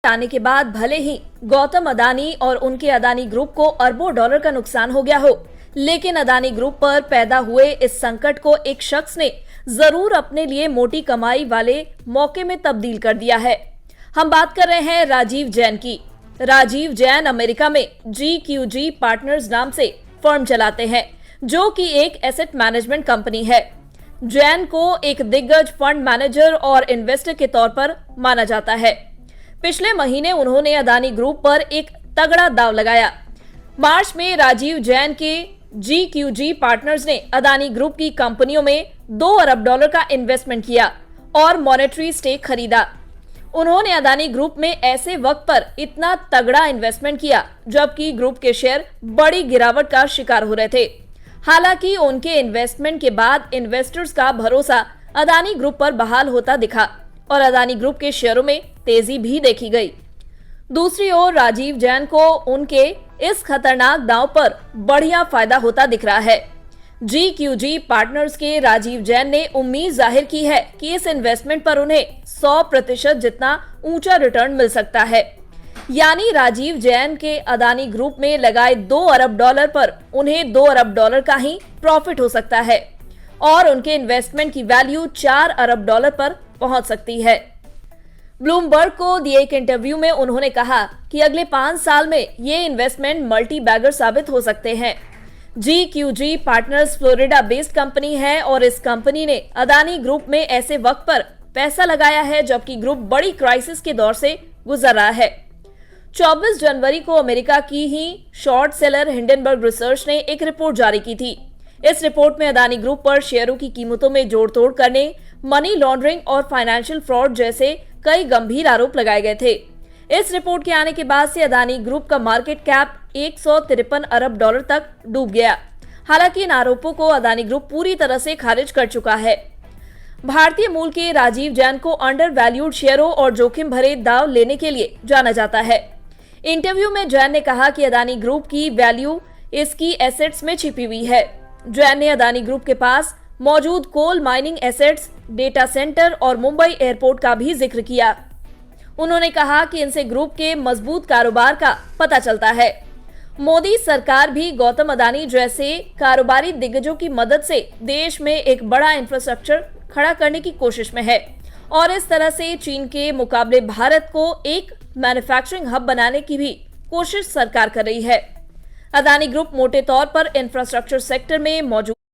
आने के बाद भले ही गौतम अदानी और उनके अदानी ग्रुप को अरबों डॉलर का नुकसान हो गया हो, लेकिन अदानी ग्रुप पर पैदा हुए इस संकट को एक शख्स ने जरूर अपने लिए मोटी कमाई वाले मौके में तब्दील कर दिया है। हम बात कर रहे हैं राजीव जैन की। राजीव जैन अमेरिका में GQG पार्टनर्स नाम से फर्म चलाते हैं, जो कि एक एसेट मैनेजमेंट कंपनी है। जैन को एक दिग्गज फंड मैनेजर और इन्वेस्टर के तौर पर माना जाता है। पिछले महीने उन्होंने अदानी ग्रुप पर एक तगड़ा दांव लगाया। मार्च में राजीव जैन के GQG पार्टनर्स ने अदानी ग्रुप की कंपनियों में $2 अरब का इन्वेस्टमेंट किया और मॉनेटरी स्टेक खरीदा। उन्होंने अदानी ग्रुप में ऐसे वक्त पर इतना तगड़ा इन्वेस्टमेंट किया जबकि ग्रुप के शेयर बड़ी गिरावट का शिकार हो रहे थे। हालांकि उनके इन्वेस्टमेंट के बाद इन्वेस्टर्स का भरोसा अदानी ग्रुप पर बहाल होता दिखा और अदानी ग्रुप के शेयरों में तेजी भी देखी गई। दूसरी ओर राजीव जैन को उनके इस खतरनाक दांव पर बढ़िया फायदा होता दिख रहा है। GQG पार्टनर्स के राजीव जैन ने उम्मीद जाहिर की है कि इस इन्वेस्टमेंट पर उन्हें 100% जितना ऊंचा रिटर्न मिल सकता है। यानी राजीव जैन के अदानी ग्रुप में लगाए $2 अरब पर उन्हें $2 अरब का ही प्रॉफिट हो सकता है और उनके इन्वेस्टमेंट की वैल्यू $4 अरब पर पहुंच सकती है। ब्लूमबर्ग को दिए एक इंटरव्यू में उन्होंने कहा कि अगले 5 साल में ये इन्वेस्टमेंट मल्टी बैगर साबित हो सकते हैं। GQG partners Florida based company है और इस कंपनी ने अदानी ग्रुप में ऐसे वक्त पर पैसा लगाया है जबकि ग्रुप बड़ी क्राइसिस के दौर से गुजर रहा है। 24 जनवरी को अमेरिका की ही शॉर्ट सेलर हिंडनबर्ग रिसर्च ने एक रिपोर्ट जारी की थी। इस रिपोर्ट में अदानी ग्रुप पर शेयरों की कीमतों में जोड़ तोड़ करने, मनी लॉन्ड्रिंग और फाइनेंशियल फ्रॉड जैसे कई गंभीर आरोप लगाए गए थे। इस रिपोर्ट के आने के बाद से अदानी ग्रुप का मार्केट कैप $153 अरब तक डूब गया। हालांकि इन आरोपों को अदानी ग्रुप पूरी तरह से खारिज कर चुका है। भारतीय मूल के राजीव जैन को अंडर वैल्यूड शेयरों और जोखिम भरे दाव लेने के लिए जाना जाता है। इंटरव्यू में जैन ने कहा कि अदानी ग्रुप की वैल्यू इसकी एसेट्स में छिपी हुई है। जैन ने अदानी ग्रुप के पास मौजूद coal mining assets, data centre और मुंबई एयरपोर्ट का भी जिक्र किया। उन्होंने कहा कि इनसे ग्रुप के मजबूत कारोबार का पता चलता है। मोदी सरकार भी गौतम अदानी जैसे कारोबारी दिग्गजों की मदद से देश में एक बड़ा इंफ्रास्ट्रक्चर खड़ा करने की कोशिश में है और इस तरह से चीन के मुकाबले भारत को एक मैन्युफैक्चरिंग हब बनाने की भी कोशिश सरकार कर रही है। अदानी ग्रुप मोटे तौर पर इंफ्रास्ट्रक्चर सेक्टर में मौजूद